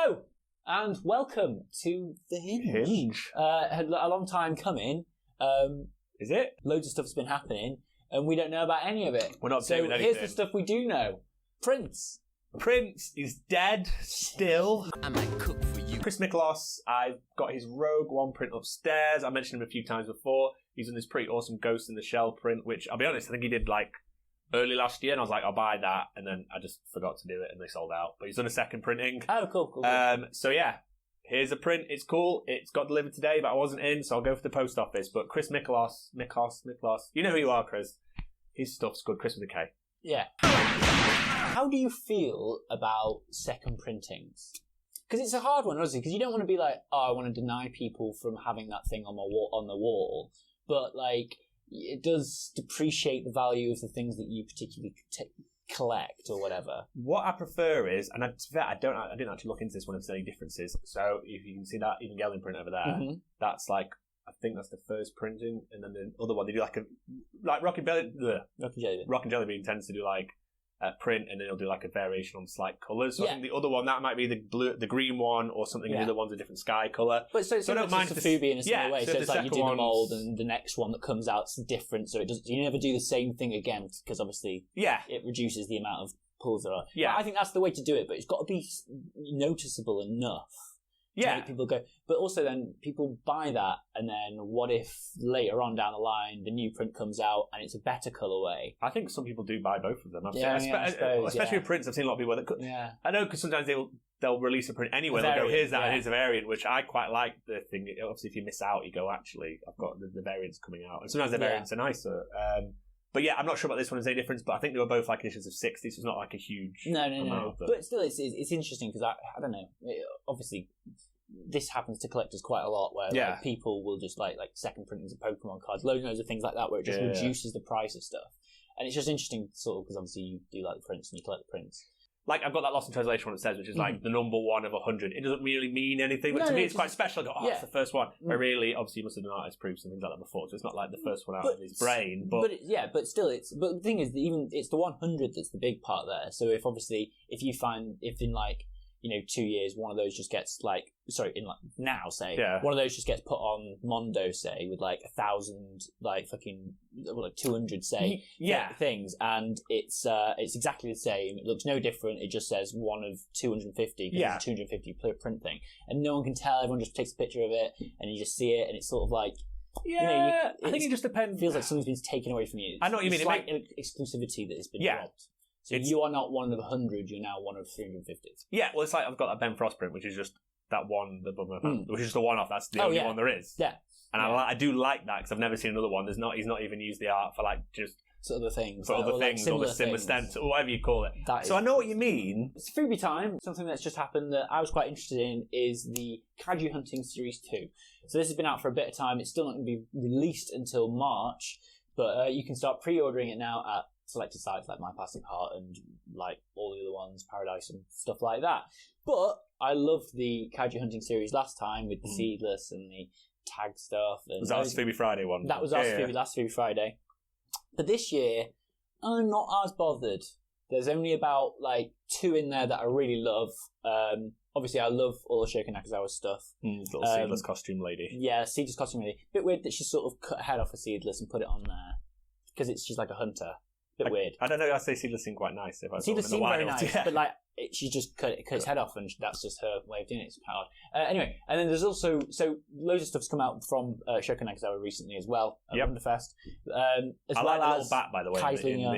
Hello, and welcome to The Hinge. A long time coming. Is it? Loads of stuff's been happening, and we don't know about any of it. We're not doing anything. Here's the stuff we do know. Prince is dead still. I might cook for you. Chris Niklas, I've got his Rogue One print upstairs. I mentioned him a few times before. He's done this pretty awesome Ghost in the Shell print, which, I'll be honest, I think he did early last year, and I was like, I'll buy that, and then I just forgot to do it, and they sold out. But he's done a second printing. Oh, cool. So yeah, here's a print. It's cool. It's got delivered today, but I wasn't in, so I'll go for the post office. But Chris Niklas, you know who you are, Chris. His stuff's good. Chris with a K. Yeah. How do you feel about second printings? Because it's a hard one, honestly, because you don't want to be like, I want to deny people from having that thing on the wall, but it does depreciate the value of the things that you particularly collect or whatever. What I prefer is, and I didn't actually look into this one if there's any differences. So if you can see that Evangelion print over there, that's I think that's the first printing, and then the other one they do Rock and Jelly Bean tends to do a print, and then he'll do a variation on slight colours. So I think the other one, that might be the green one or something, and the other one's a different sky colour. But so I don't mind sofubi in a similar way. So it's like you do the mould, and the next one that comes out's different, so you never do the same thing again, because obviously it reduces the amount of pulls there are. Yeah. But I think that's the way to do it, but it's got to be noticeable enough. To make people go, but also then people buy that, and then what if later on down the line the new print comes out and it's a better colourway? I think some people do buy both of them. Especially with prints. I've seen a lot of people that I know, because sometimes they'll release a print anyway. They'll go, here's that, here's a variant, which I quite like the thing. Obviously, if you miss out, you go, actually, I've got the variants coming out, and sometimes the variants are nicer. But yeah, I'm not sure about this one as any difference, but I think they were both editions of 60, so it's not a huge amount. But still, it's interesting, because I don't know, obviously this happens to collectors quite a lot, where people will just like second printings of Pokemon cards, loads of things like that, where it just reduces the price of stuff. And it's just interesting, sort of, because obviously you do like the prints and you collect the prints. I've got that Lost in Translation one it says, which is the number one of 100. It doesn't really mean anything, but to me it's quite special. I go, it's the first one. But really, obviously, you must have done artist proofs and things like that before, so it's not like the first one out of his brain. But still, but the thing is, it's the 100 that's the big part there. So if in 2 years, one of those just gets one of those just gets put on Mondo, say, with 1,000, 200, say, things, and it's exactly the same. It looks no different. It just says one of 250, because it's a 250 print thing, and no one can tell. Everyone just takes a picture of it, and you just see it, and it's sort of I think it just depends. It feels like something's been taken away from you. I know what you mean. It's like exclusivity that has been dropped. So you are not one of 100, you're now one of 350. Yeah, well, it's I've got that Ben Frost print, which is just that one, which is just a one-off. That's the only one there is. Yeah. And I do like that, because I've never seen another one. He's not even used the art for just... For other things. Or the similar stent, or whatever you call it. So I know what you mean. It's Sofubi time. Something that's just happened that I was quite interested in is the Kaiju Hunting Series 2. So this has been out for a bit of time. It's still not going to be released until March, but you can start pre-ordering it now at selected sites like My Passing Heart and all the other ones, Paradise and stuff like that. But I loved the Kaiju Hunting series last time with the Seedless and the tag stuff. And was that Sofubi Friday one? That was last Sofubi Friday. But this year, I'm not as bothered. There's only about 2 in there that I really love. Obviously, I love all the Shoko Nakazawa stuff. Little Seedless costume lady. Yeah, Seedless costume lady. Bit weird that she sort of cut her head off a Seedless and put it on there, because it's like a hunter. Bit weird. I don't know. I say Seedless seemed quite nice. Seedless seemed very nice, but she just cut his head off, and that's just her way of doing it. It's hard. Anyway, and then there's also loads of stuff's come out from Shoko Nakazawa recently as well at Wonderfest. I like the little bat, by the way, in your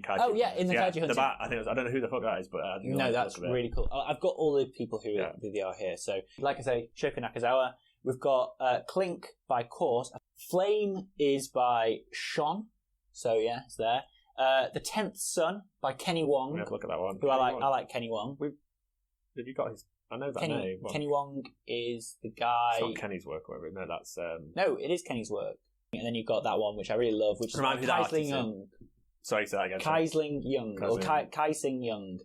Kaiju. Oh yeah, in the Kaiju Hunting. The bat. I don't know who the fuck that is, but no, that's really cool. I've got all the people who they are here. So, like I say, Shoko Nakazawa. We've got Clink by Course. Flame is by Sean. So yeah, it's there. The 10th Son by Kenny Wong. Look at that one. Who I like Kenny Wong. Have you got his... I know that name. Kenny Wong is the guy... It's not Kenny's work, whatever. No, that's... No, it is Kenny's work. And then you've got that one, which I really love, which is Kaisling Young. Sorry, say that again. Kaisling Young. Or Kaising Young.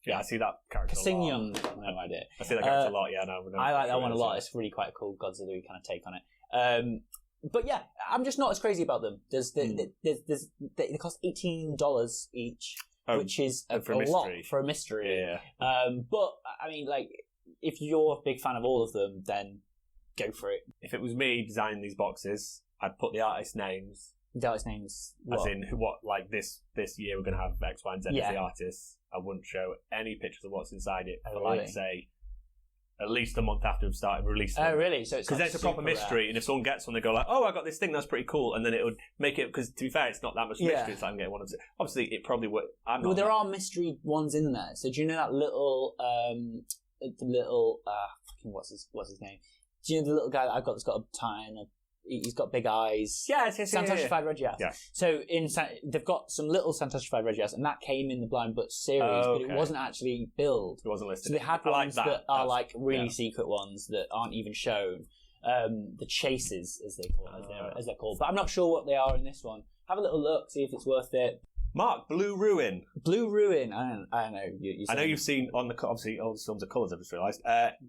Yeah, I see that character a lot. Young. No idea. I see that character a lot, yeah. No, I like that one a lot. It's really quite a cool Godzilla kind of take on it. But yeah, I'm just not as crazy about them. They cost $18 each, which is a lot for a mystery. Yeah. But I mean, if you're a big fan of all of them, then go for it. If it was me designing these boxes, I'd put the artist names. The artist names, what? As in, what, like, this year we're going to have X, Y, and Z as the artists. I wouldn't show any pictures of what's inside it for, like, say, at least a month after we've started releasing. Oh, really? So it's because it's a proper mystery, rare. And if someone gets one, they go like, "Oh, I got this thing that's pretty cool," and then it would make it. Because to be fair, it's not that much mystery. It's like I'm getting one of them. Obviously, it probably would. Well, there are mystery ones in there. So do you know that little, what's his name? Do you know the little guy that I've got that's got a tie and he's got big eyes? Yes. Santoshi-fied red yes. Yeah. So they've got some little Santoshi-fied red yes, and that came in the Blind But series, but it wasn't actually billed. It wasn't listed. So they had ones that are like really secret ones that aren't even shown. The chases, as they call it, as they're called. But I'm not sure what they are in this one. Have a little look, see if it's worth it. Mark, Blue Ruin. Blue Ruin. I don't know. I know you've seen on the obviously all the films are colours. I've just realised.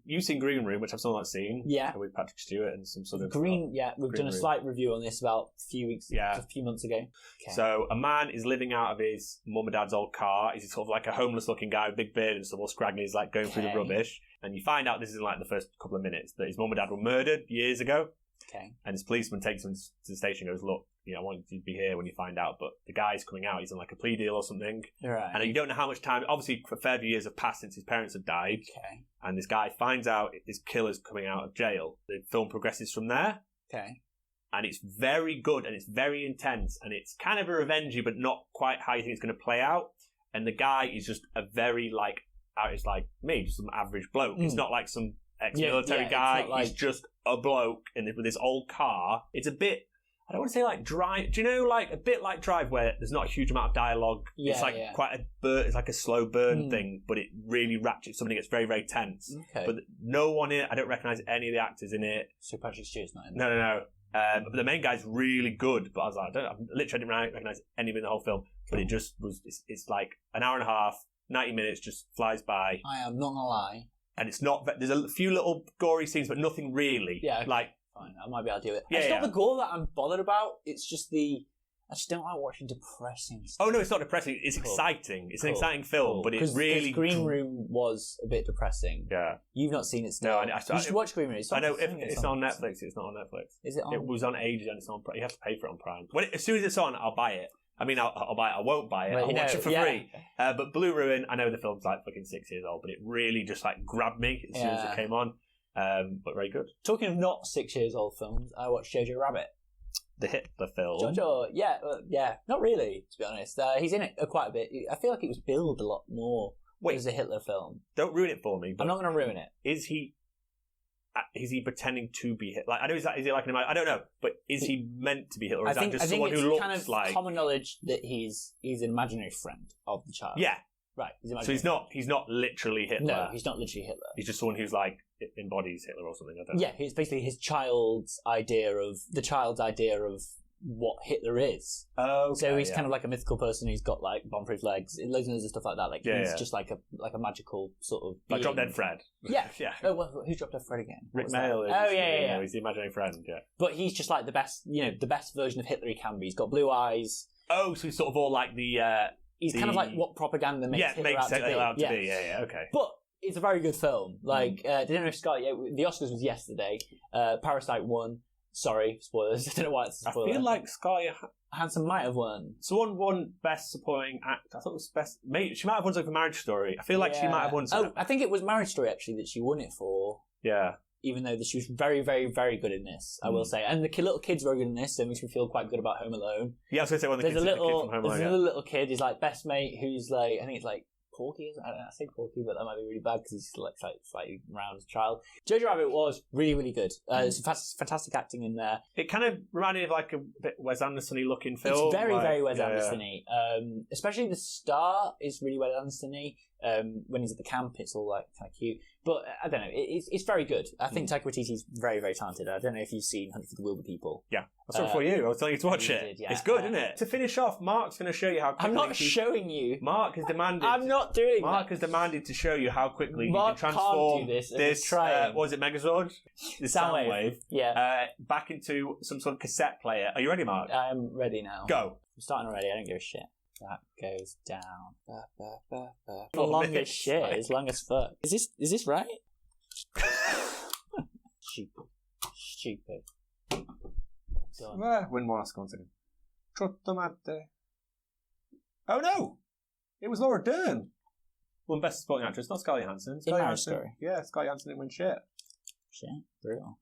You've seen Green Room, which I've still not seen. Yeah, with Patrick Stewart and some sort of Green. We've done a slight review on this about a few months ago. Okay. So a man is living out of his mum and dad's old car. He's sort of like a homeless-looking guy with big beard and stuff, all scraggly. He's like going through the rubbish, and you find out this is in like the first couple of minutes that his mum and dad were murdered years ago. Okay. And his policeman takes him to the station and goes, "Look, I want you to be here when you find out." But the guy's coming out, he's on like a plea deal or something. Right. And you don't know how much time, obviously a fair few years have passed since his parents have died. Okay. And this guy finds out his killer's coming out of jail. The film progresses from there. Okay. And it's very good and it's very intense and it's kind of a revengey but not quite how you think it's going to play out. And the guy is just a very it's like me, just some average bloke. It's not like some ex-military guy. He's just a bloke with this old car. It's a bit, I don't want to say like Drive. Do you know, like a bit like Drive, where there's not a huge amount of dialogue? It's like quite a burn. It's like a slow burn thing, but it really ratchets. Something gets very, very tense. Okay. But no one in it. I don't recognise any of the actors in it. So Patrick Stewart's not in it. No. But the main guy's really good. But I was like, I literally didn't recognise anyone in the whole film. But it just was. It's like an hour and a half, 90 minutes, just flies by. I am not gonna lie. And it's not. There's a few little gory scenes, but nothing really. Yeah. Okay. Like. Fine, I might be able to do it. It's not the gore that I'm bothered about. It's just I just don't like watching depressing stuff. Oh no, it's not depressing. It's exciting. It's an exciting film, but it's really. Green Room was a bit depressing. Yeah. You've not seen it still. No, you should watch Green Room. I know it's on Netflix. It's not on Netflix. Is it on? It was on ages and it's on. You have to pay for it on Prime. As soon as it's on, I'll buy it. I mean, I'll buy it. I won't buy it. I'll watch it for free. But Blue Ruin, I know the film's like fucking 6 years old, but it really just like grabbed me as soon as it came on. But very good. Talking of not 6 years old films, I watched Jojo Rabbit. The Hitler film. Jojo, not really, to be honest. He's in it quite a bit. I feel like it was billed a lot more as a Hitler film. Don't ruin it for me. I'm not going to ruin it. Is he pretending to be Hitler? Like, I know is he like an American? I don't know, but is he meant to be Hitler? Or is that just someone who looks like? I think it's kind of common knowledge that he's an imaginary friend of the child. Yeah. Right. So he's not literally Hitler. No, he's not literally Hitler. He's just someone who's like embodies Hitler or something. I don't know. Yeah, it's basically the child's idea of what Hitler is. Oh, okay, so he's kind of like a mythical person who's got like bomb-proof legs, loads and stuff like that. Like he's just like a magical sort of being. Like Drop Dead Fred. Yeah. Yeah. Oh, well, who's Drop Dead Fred again? Rick Mail. Yeah. He's the imaginary friend. Yeah. But he's just like the best version of Hitler he can be. He's got blue eyes. Oh, so he's sort of all like the. He's kind of like what propaganda makes Hitler out to be. Yeah, okay. But it's a very good film. Like, I don't know if Scott, the Oscars was yesterday. Parasite won. Sorry, spoilers. I don't know why it's a spoiler. I feel like Scarlett Johansson might have won. Someone won Best Supporting Actor. I thought it was Best... She might have won something for Marriage Story. I feel like she might have won something. Oh, I think it was Marriage Story, actually, that she won it for. Yeah. Even though she was very, very, very good in this, I will say. And the little kid's very good in this, so it makes me feel quite good about Home Alone. Yeah, I was going to say one of the kids from Home Alone. There's another little kid, he's like best mate, who's like, I think it's like Porky. I don't know, I say Porky, but that might be really bad because he's like slightly round as a child. Jojo Rabbit was really, really good. It's fantastic acting in there. It kind of reminded me of like a bit Wes Anderson-y looking film. It's very, very Wes Anderson-y. Especially the start is really Wes Anderson-y. When he's at the camp, it's all like kind of cute. But I don't know, it's very good. I think Taika Waititi's very, very talented. I don't know if you've seen Hunt for the Wilder People. Yeah, I saw it for you. I was telling you to watch it. Did, yeah. It's good, isn't it? To finish off, Mark's going to show you how quickly... I'm not showing you. Mark has demanded... I'm not doing Mark has demanded to show you how quickly Mark he can transform can't do this. What was it, Megazord? This Soundwave. Yeah. Back into some sort of cassette player. Are you ready, Mark? I'm ready now. Go. I'm starting already. I don't give a shit. That goes down. Long as shit. It's long as fuck. Is this right? Stupid. Win one Oscar once again. Trottomate. Oh no! It was Laura Dern. Won Best Supporting Actress, not Scarlett Johansson. In Marriage Story. Yeah, Scarlett Johansson didn't win shit. Shit, brutal.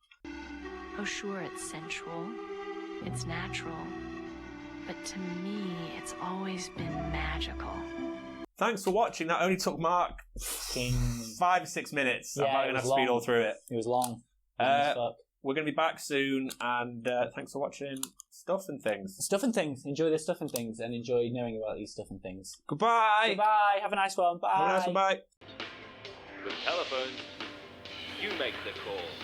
Oh, sure, it's sensual. It's natural. But to me, it's always been magical. Thanks for watching. That only took Mark 5 or 6 minutes. Yeah, I'm not going to have to speed all through it. It was long. We're going to be back soon, and thanks for watching Stuff and Things. Stuff and Things. Enjoy the Stuff and Things, and enjoy knowing about these Stuff and Things. Goodbye. Goodbye. Have a nice one. Bye. Have a nice one. Bye. With telephones, you make the call.